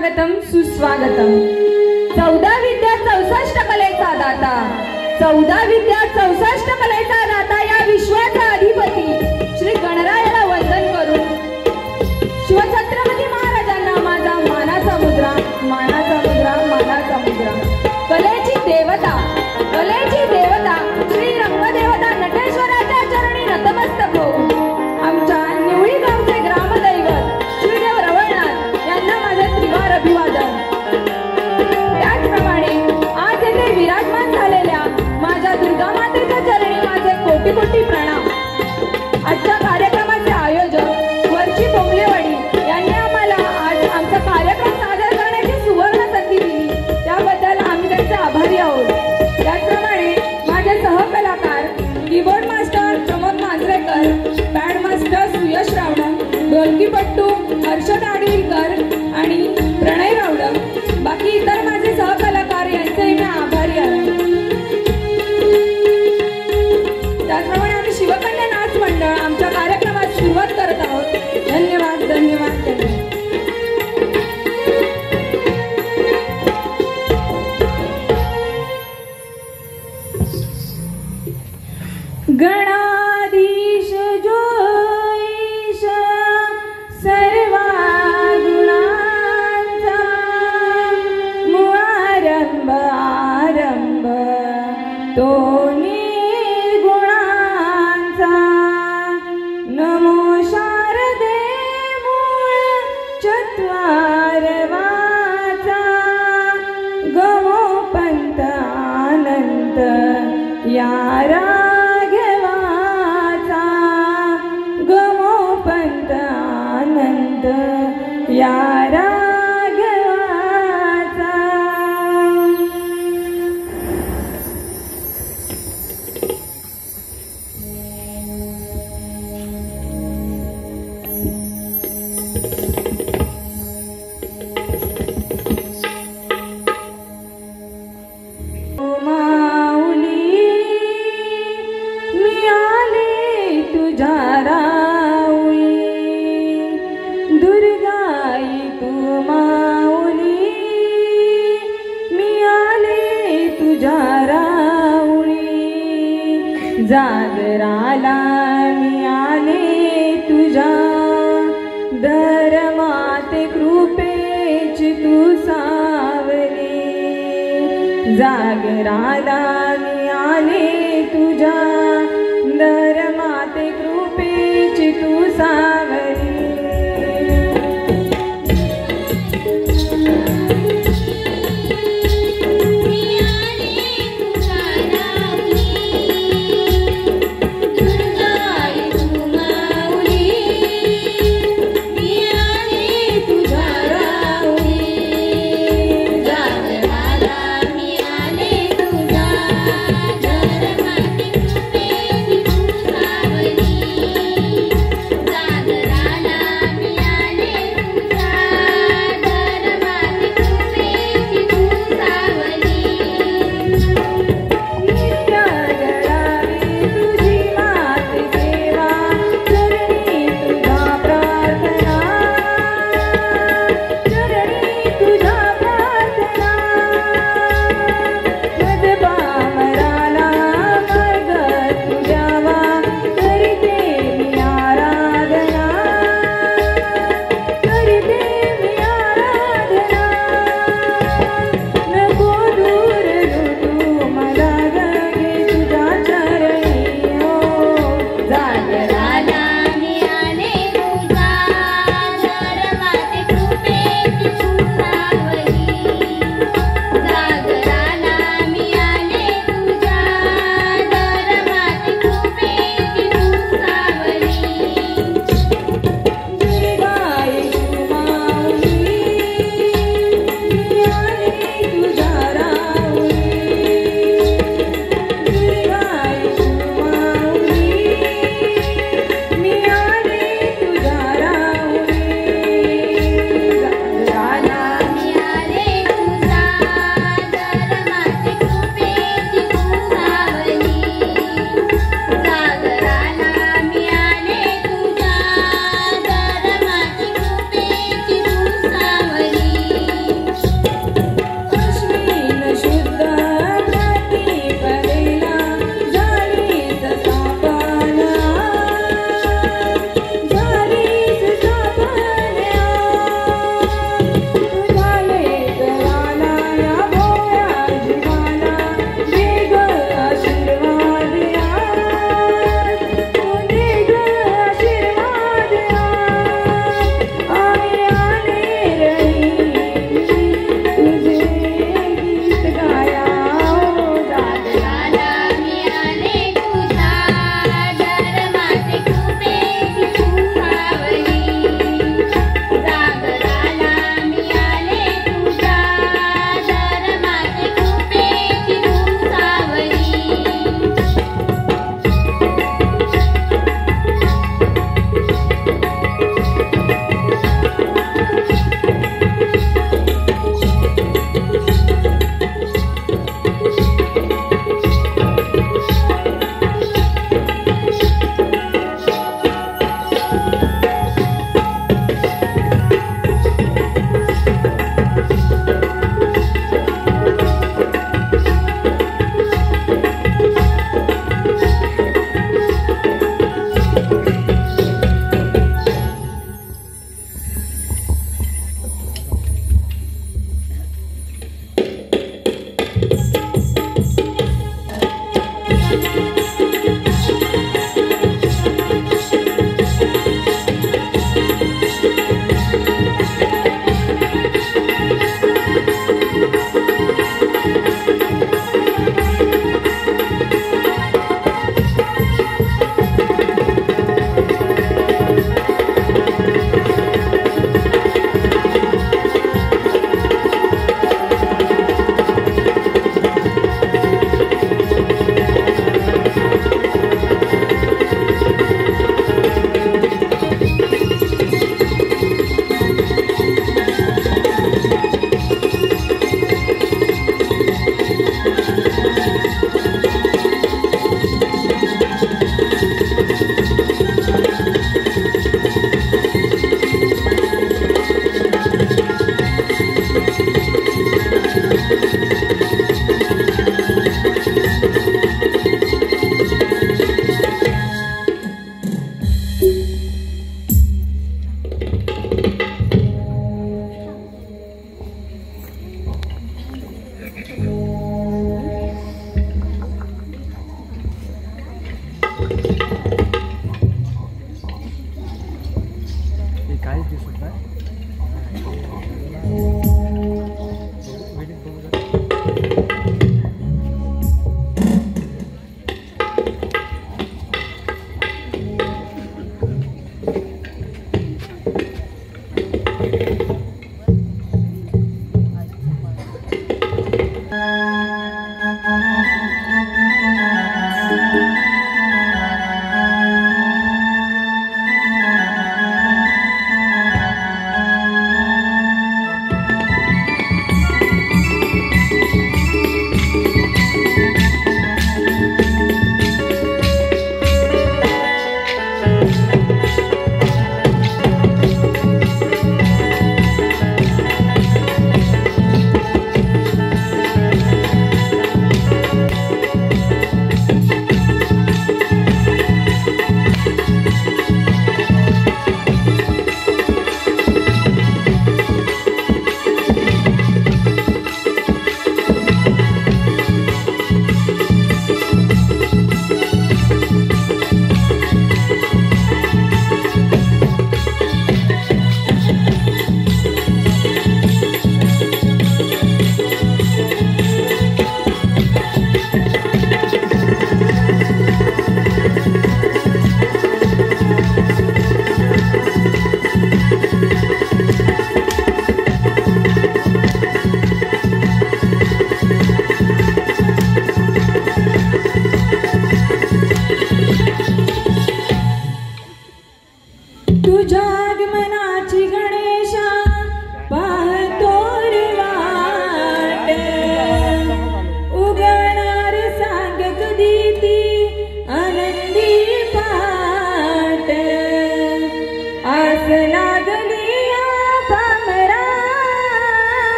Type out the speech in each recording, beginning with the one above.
स्वागतम सुस्वागतम। 14 विद्या 64 कलेचा दाता, 14 विद्या 64 कलेचा दाता या विश्वाचा अधिपती श्री गणरायाला वंदन करून शिवछत्रपती महाराजांना माझा मानाचा मुद्रा, मानाचा मुद्रा, मानाचा मुद्रा। कलेची देवता श्री रंगदेवता नटेश्वराच्या चरणी नतमस्तक होऊन आमच्या निवळी गावचे ग्रामदैवत श्रीदेव रवळनाथ यांना माझे त्रिवार अभिवादन। त्याचप्रमाणे आज येथे विराजमान झालेल्या माझ्या दुर्गा मातेच्या चरणी माझे कोटी कोटी प्रणाम। आजच्या कार्यक्रमाचे आयोजक वर्षी बोंबलेवाडी यांनी आम्हाला आज आमचा कार्यक्रम सादर करण्याची सुवर्ण संधी दिली, त्याबद्दल आम्ही त्यांचे आभारी आहोत। त्याचप्रमाणे माझे सहकलाकार keyboard master Pramod Manjrekar, band master Suyash Rawadam, ढोलकीपट्टू हर्षद आडविलकर आणि प्रणय रावडम, बाकी इतर माझे सहकलाकार यांचेही मी आभारी आहे। त्याचप्रमाणे आम्ही शिवकन्या नाच मंडळ आमच्या कार्यक्रमात सुरुवात करत आहोत। धन्यवाद धन्यवाद धन्यवाद। गणाधीश जो ईश सर्वा गुणांचा, मुआरंभ आरंभ तो निर्गुणांचा। नमो शारदे मूळ चत्वारवाचा, गमो पंत आनंद यारा या राघवाचा। माऊली मी आले तुझ्या राऊळी, दुर्गाई तू माऊली मी आले तुझ्या राऊळी। जागराला मी आले तुझ्या, धर्माते कृपेची तू सावली। जागराला मी आले तुझ्या, धर्माते कृपेची तू सावली। मी आले तुझ्या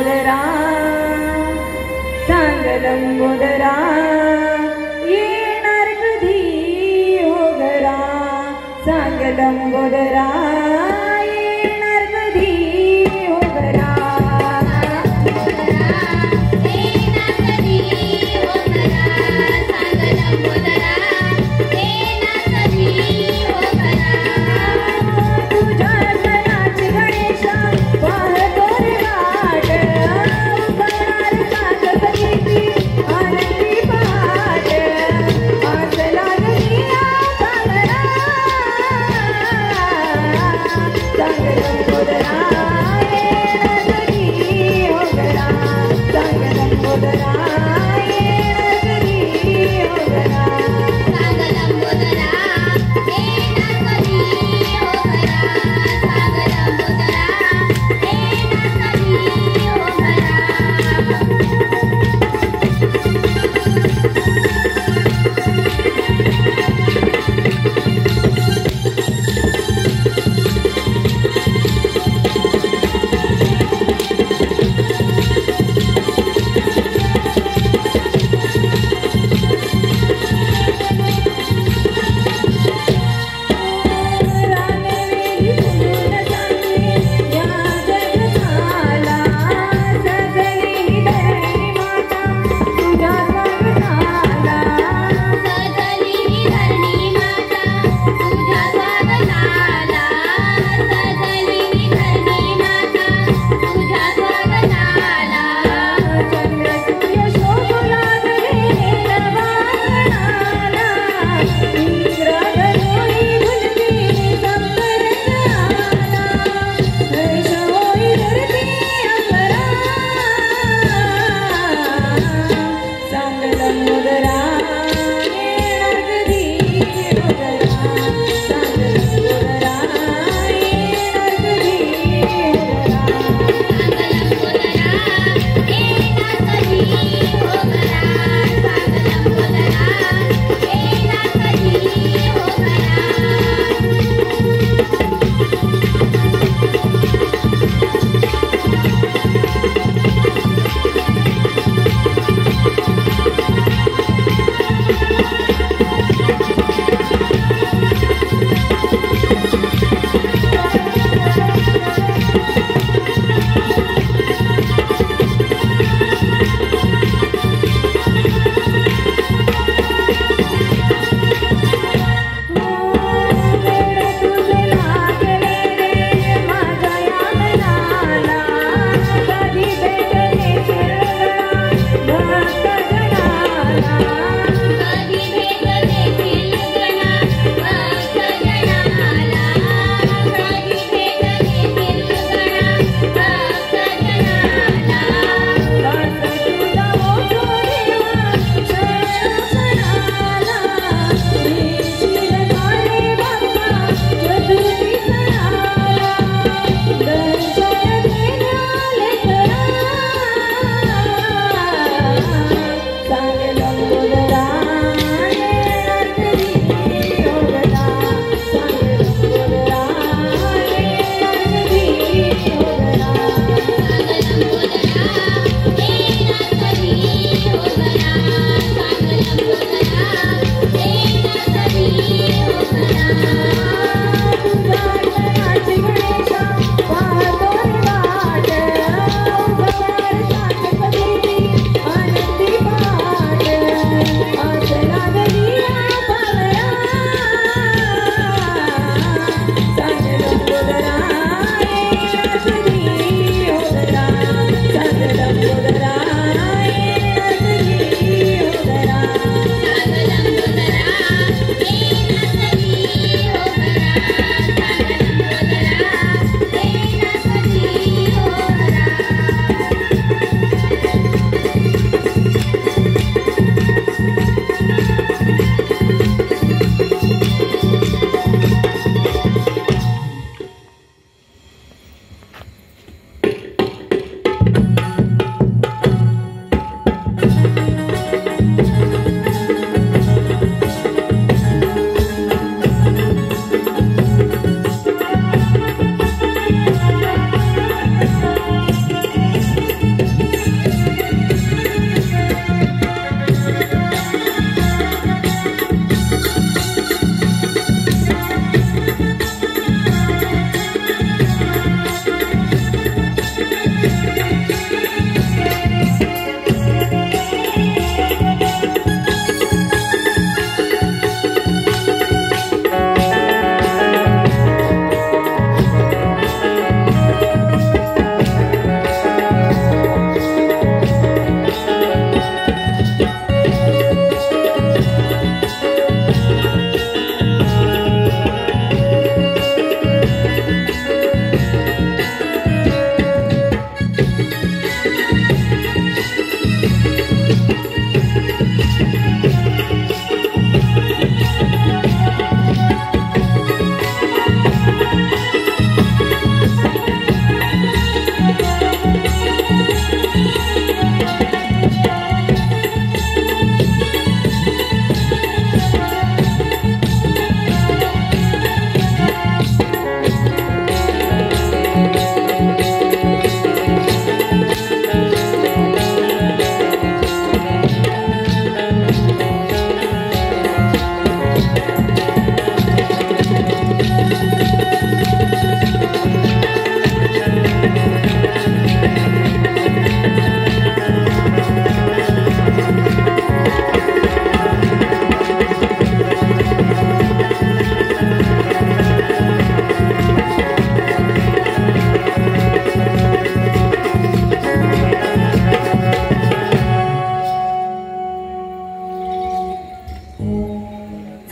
लंबोदरा सांग लंबोदरा येणार कधी हो घरा सांग लंबोदरा येणार कधी हो घरा तुझ्या सणाची गणेशा पाहतो रे वाट उगवणार सासपतीची आनंदी पहाट आस लागली आता मला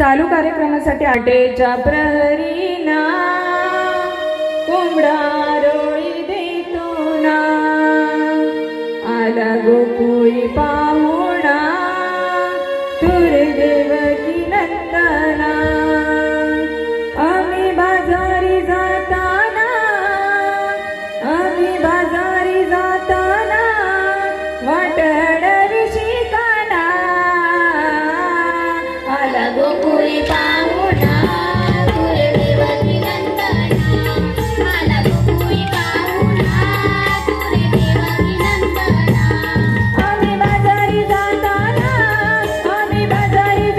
चालू कार्यक्रमासाठी आटेच्या प्रहरीना कोंबडा रोळी देतो ना, आला गोकुळी पाहुणा तुर देवकी नंदना. आम्ही बाजारी जाताना, आम्ही बाजारी जाताना वाटड ऋषिकाना, आला गोकुळी पाहुणा तुर देवकी नंदना, आला गोकुळी पाहुणा तुर देवकी नंदना. आम्ही बाजारी जाताना, आम्ही बाजारी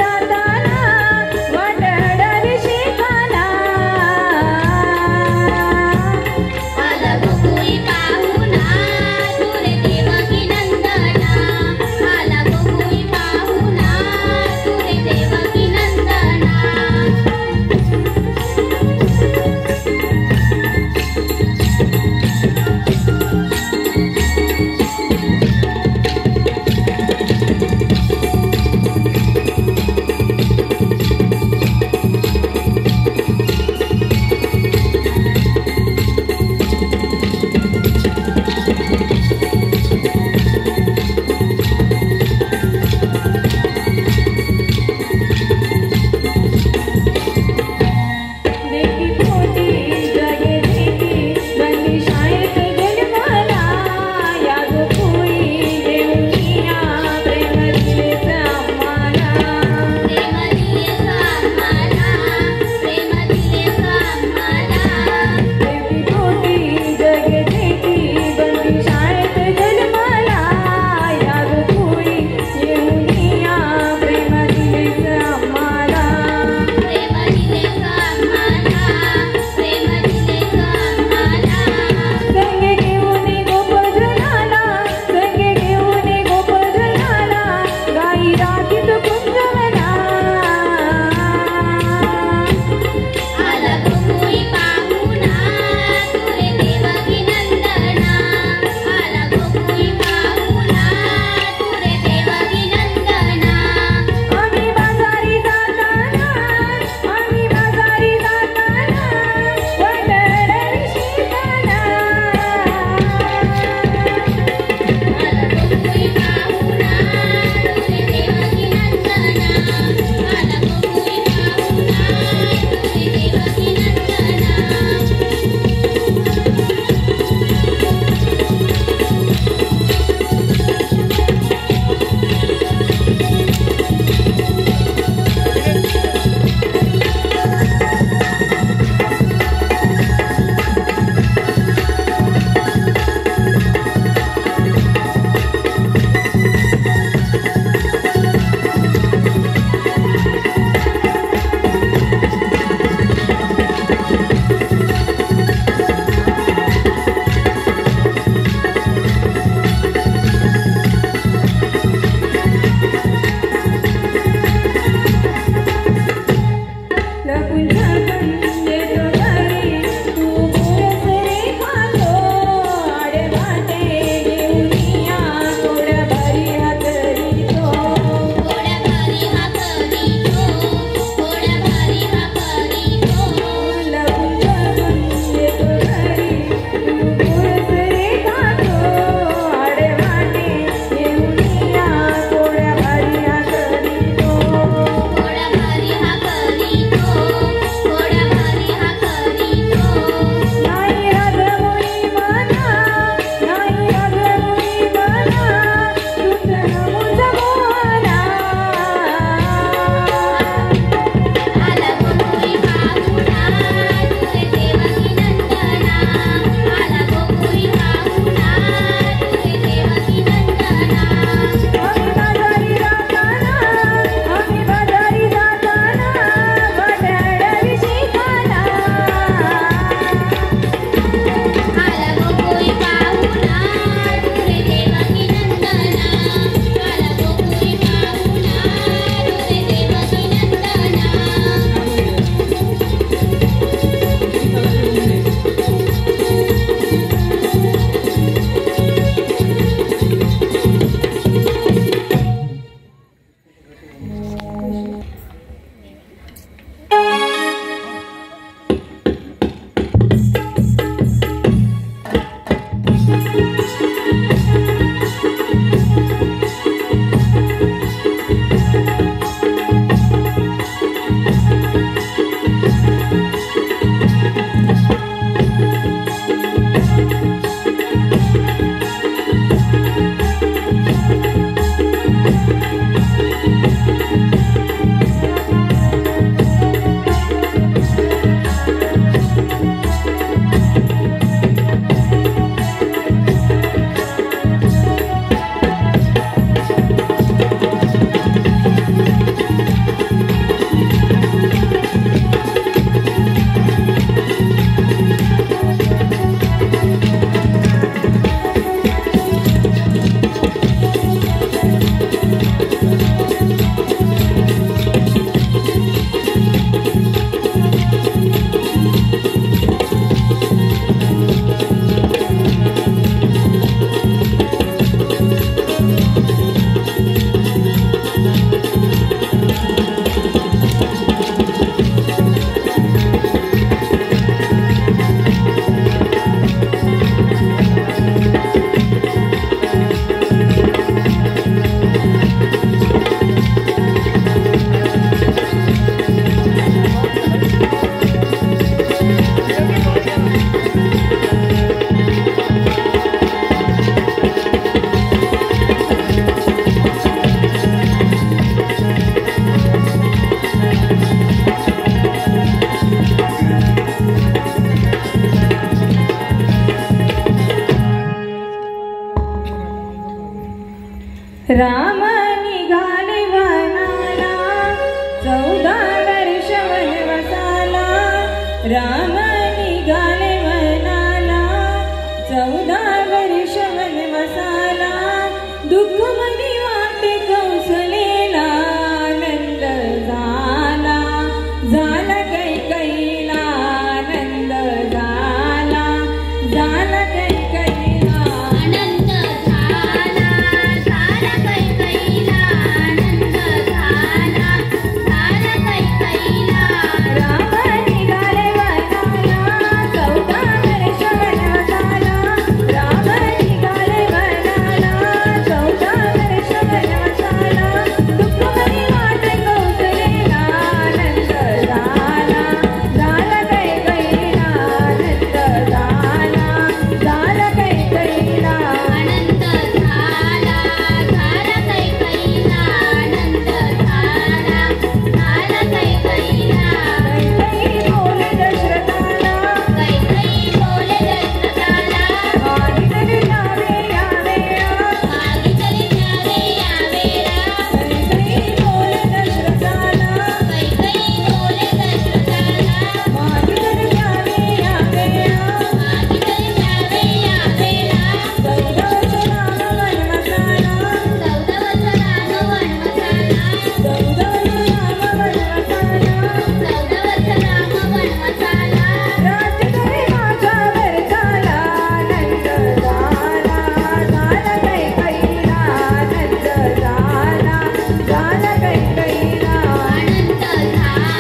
राम निघाले वनाला 14 वर्ष वनवासाला राम निघाले वनाला 14 वर्ष वनवासाला दुःख मनी वाटे कौसलेला आनंद झाला झाला कैकईला आनंद झाला झाला कैकईला आनंद झाला झाला कैकईला आनंद झाला झाला कैकईला राम निघाले वनाला 14 वर्ष वनवासाला राम निघाले वनाला 14 वर्ष वनवासाला दुःख मनी वाटे कौसलेला आनंद झाला झाला कैकईला आनंद झाला झाला कैकईला आनंद झाला झाला कैकईला आनंद झाला झाला कैकईला कैकई बोले दशरथाला कैकई बोले दशरथाला मागितले न्यावे या वेळा मागितले न्यावे या वेळा कैकई बोले दशरथाला कैकई बोले दशरथाला मागितले न्यावे या वेळा मागितले न्यावे या वेळा 14 वर्ष राम वनवासाला 14 वर्ष राम वनवासाला 14 वर्ष राम वनवासाला 14 वर्ष राम वनवासाला राज्य करे माझ्यावर झाला आनंद झाला झाला कैकईला आनंद झाला झाला कैकईला आनंद झाला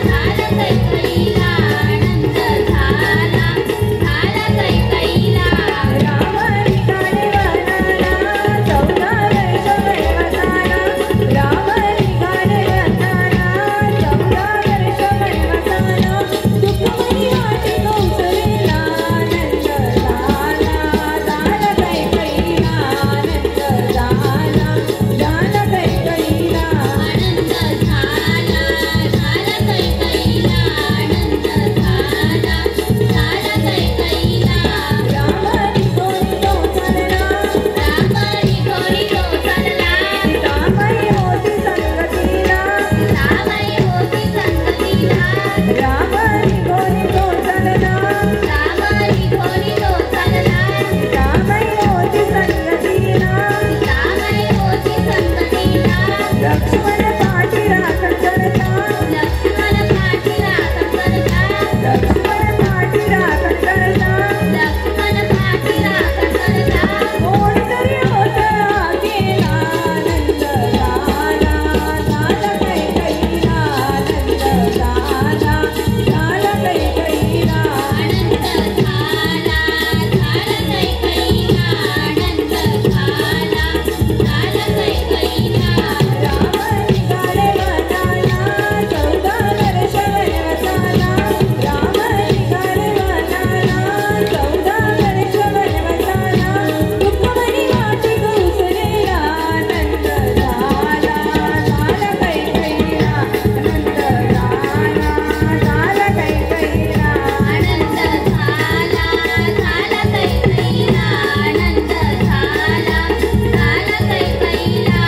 झाला कैकईला आनंद झाला झाला कैकईला राम निघाले वनाला 14 वर्ष वनवासाला राम निघाले वनाला 14 वर्ष वनवासाला दुःख मनी वाटे कौसलेला आनंद झाला झाला कैकईला आनंद झाला झाला कैकईला आनंद झाला झाला कैकईला आनंद झाला झाला कैकईला राम निघोनी तो चालला राम निघोनी तो चालला सीतामाई होती संगतीला सीतामाई होती संगतीला राम निघोनी तो चालला राम निघोनी तो चालला सीतामाई होती संगतीला सीतामाई होती संगतीला लक्ष्मण पाठी राखण करता लक्ष्मण पाठी राखण करता लक्ष्मण पाठी राखण करता लक्ष्मण पाठी राखण करता कोणीतरी होता केला आनंद झाला झाला कैकईला आनंद झाला झाला कैकईला आनंद झाला झाला कैकईला आनंद झाला झाला कैकईला राम निघाले वनाला 14 वर्ष वनवासाला राम निघाले वनाला 14 वर्ष वनवासाला दुःख मनी वाटे कौसलेला आनंद झाला झाला कैकईला आनंद झाला झाला कैकईला आनंद झाला झाला कैकईला आनंद झाला झाला कैकईला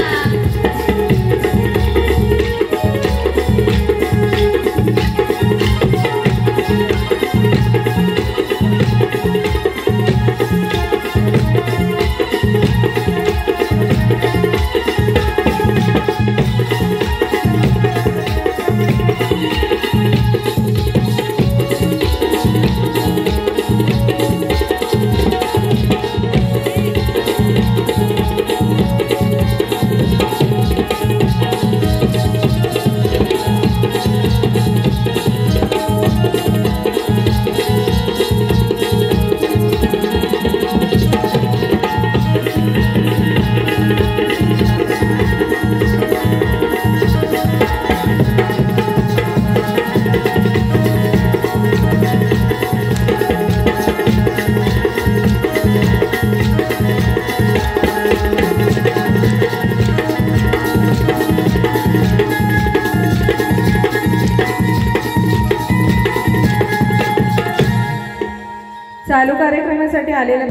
चालू कार्यक्रमासाठी आलेल्या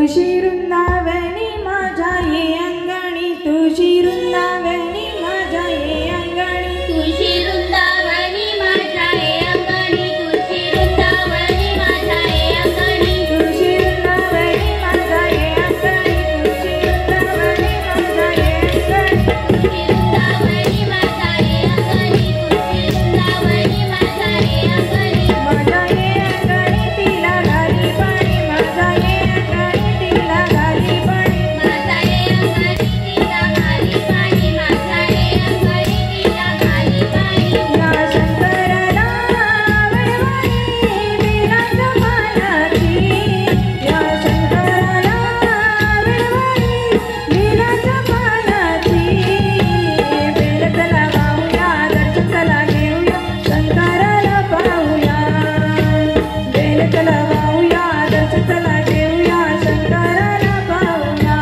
तुळशी वृंदावनी माझ्या ये अंगणी तुळशी वृंदावनी माझ्या ये अंगणी तुळशी वृंदावनी माझ्या ये अंगणी तुळशी वृंदावनी माझ्या ये अंगणी तुळशी वृंदावनी माझ्या ये अंगणी तुळशी वृंदावनी माझ्या ये अंगणी तुळशी वृंदावनी माझ्या ये अंगणी तुळशी वृंदावनी माझ्या ये अंगणी माझ्या ये अंगणी तिला घाली पाणी माझ्या ये अंगणी तिला घाली पाणी माझ्या ये अंगणी तिला घाली पाणी माझ्या ये अंगणी तिला घाली पाणी या शंकराला वळवाई बिलाच्या पानाची या शंकराला वळवाई बिलाच्या पानाची बेल चला वाहूया दर्शन चला घेऊया शंकराला पाहूया बेल चला वाहूया दर्शन चला घेऊया शंकराला पाहूया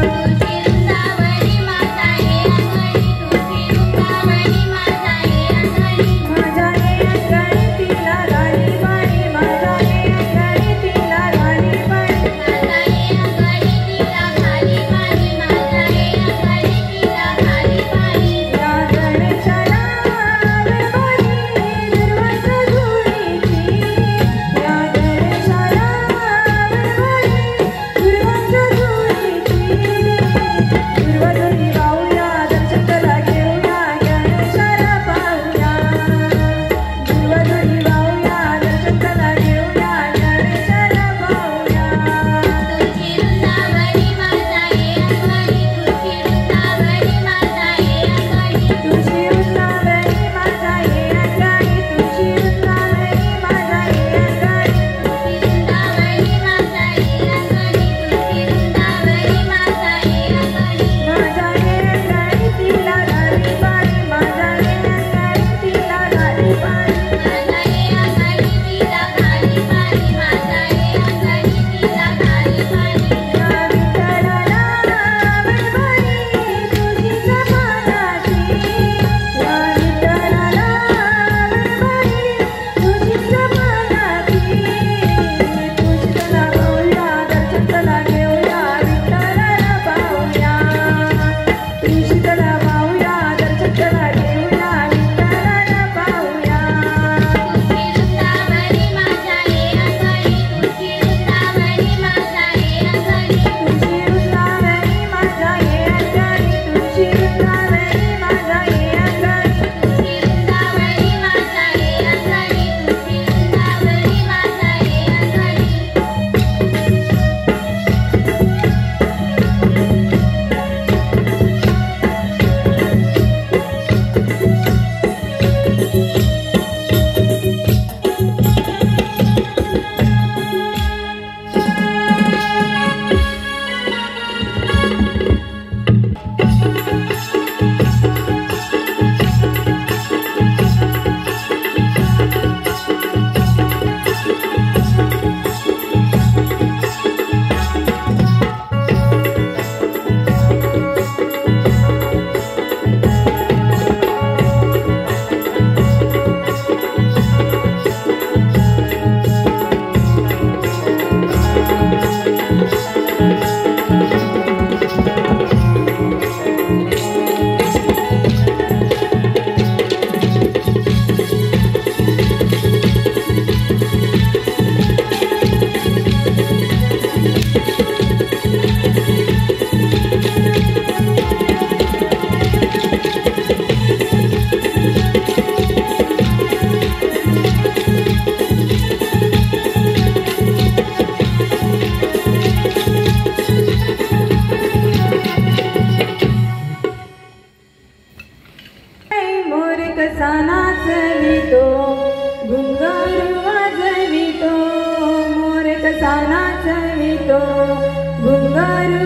तुळशी वृंदावनी माझ्या ये अंगणी तुळशी वृंदावनी माझ्या ये अंगणी माझ्या ये अंगणी तिला घाली पाणी माझ्या ये अंगणी तिला घाली पाणी माझ्या ये अंगणी तिला घाली पाणी माझ्या ये अंगणी तिला घाली पाणी या गणेशाला वळवाई दुर्वांच्या झुळीची या गणेशाला वळवाई दुर्वांच्या झुळीची दुर्वाधुनी वाहूया दर्शन चला घेऊया गणेशाला पाहूया दुर्वाधुनी वाहूया दर्शन चला घेऊया गणेशाला पाहूया तुळशी वृंदावनी माझ्या ये अंगणी तुळशी वृंदावनी माझ्या ये अंगणी तुळशी वृंदावनी माझ्या ये अंगणी तुळशी वृंदावनी माझ्या ये अंगणी तुळशी वृंदावनी माझ्या ये अंगणी तुळशी वृंदावनी माझ्या ये अंगणी माझ्या ये अंगणी तिला घाली पाणी माझ्या ये अंगणी तिला घाली पाणी माझ्या ये अंगणी तिला घाली पाणी माझ्या ये अंगणी तिला घाली पाणी या विठ्ठलाला वळवाई तुळशीच्या पानाची या विठ्ठलाला वळवाई तुळशीच्या पानाची तुळशी चला पाहूया दर्शन चला घेऊया विठ्ठलाला पाहूया तुळशी चला पाहूया दर्शन चला घेऊया विठ्ठलाला पाहूया तुळशी वृंदावनी माझ्या ये अंगणी तुळशी वृंदावनी माझ्या ये अंगणी तुळशी वृंदावनी माझ्या ये अंगणी तुळशी वृंदावनी माझ्या ये अंगणी तुळशी वृंदावनी माझ्या ये अंगणी तुळशी वृंदावनी माझ्या ये अंगणी मोर कसा नाचवितो घुंगारू वाजवितो मोर कसा नाचवितो घुंगारू